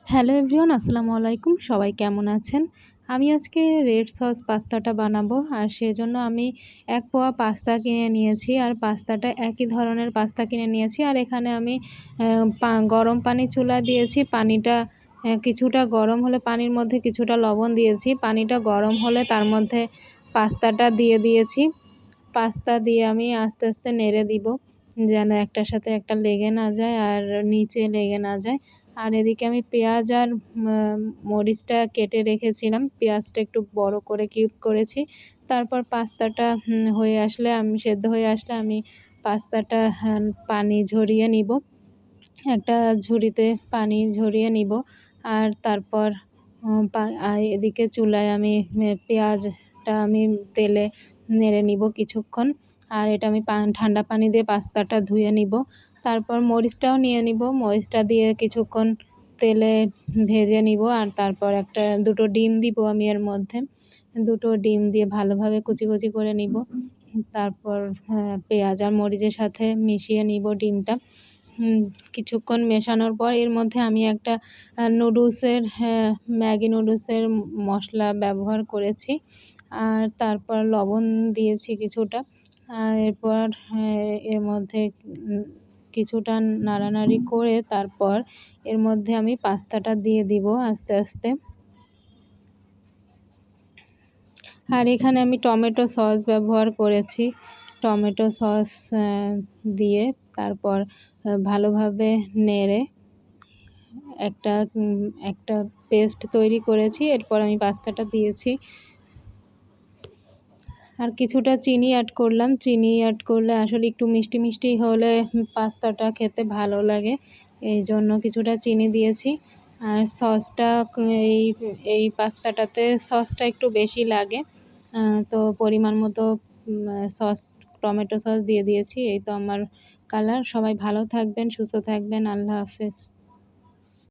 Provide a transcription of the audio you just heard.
Hello everyone, আসসালামু আলাইকুম। সবাই কেমন আছেন? আমি আজকে রেড সস পাস্তাটা বানাবো। আর সেজন্য আমি ১ পোয়া পাস্তা কিনে নিয়েছি। আর পাস্তাটা একই ধরনের পাস্তা কিনে নিয়েছি। আর এখানে আমি গরম পানি চুলায় দিয়েছি। পানিটা কিছুটা গরম হলে পানির মধ্যে কিছুটা লবণ দিয়েছি। পানিটা গরম হলে তার মধ্যে পাস্তাটা দিয়ে দিয়েছি। পাস্তা দিয়ে আমি আস্তে, আস্তে নেড়ে দিব, যেন একটার সাথে একটা লেগে না যায় আর নিচে লেগে না যায়। আর এদিকে আমি পেঁয়াজ আর মরিচটা কেটে রেখেছিলাম। পেঁয়াজটা একটু বড় করে কিউব করেছি। তারপর পাস্তাটা সেদ্ধ হয়ে আসলে আমি পাস্তাটা পানি ঝরিয়ে নিব। একটা ঝুড়িতে পানি ঝরিয়ে নিব। আর তারপর এদিকে চুলায় আমি পেঁয়াজটা আমি তেলে নেড়ে নিব কিছুক্ষণ। আর এটা আমি ঠান্ডা পানি দিয়ে পাস্তাটা ধুয়ে নিব। তারপর মরিচটাও নিয়ে নিব। মরিচটা দিয়ে কিছুক্ষণ তেলে ভেজে নিব। আর তারপর দুটো ডিম দিব আমি এর মধ্যে। দুটো ডিম দিয়ে ভালোভাবে কুচি, কুচি করে নিব। তারপর পেঁয়াজ আর মরিচের সাথে মিশিয়ে নিব ডিমটা। কিছুক্ষণ মেশানোর পর এর মধ্যে আমি একটা ম্যাগি নুডলসের মশলা ব্যবহার করেছি। আর তারপর লবণ দিয়েছি কিছুটা। আর এরপর এর মধ্যে কিছুটা নাড়ানাড়ি করে তারপর এর মধ্যে আমি পাস্তাটা দিয়ে দিব আস্তে, আস্তে। আর এখানে আমি টমেটো সস ব্যবহার করেছি। টমেটো সস দিয়ে তারপর ভালোভাবে নেড়ে একটা পেস্ট তৈরি করেছি। এরপর আমি পাস্তাটা দিয়েছি। আর কিছুটা চিনি অ্যাড করলাম। চিনি অ্যাড করলে আসলে একটু মিষ্টি, মিষ্টি হলে পাস্তাটা খেতে ভালো লাগে। এইজন্য কিছুটা চিনি দিয়েছি। আর সসটা এই এই পাস্তাটাতে সসটা একটু বেশি লাগে। তো পরিমাণ মতো টমেটো সস দিয়ে দিয়েছি। এই তো আমার কালার। সবাই ভালো থাকবেন, সুস্থ থাকবেন। আল্লাহ হাফেজ।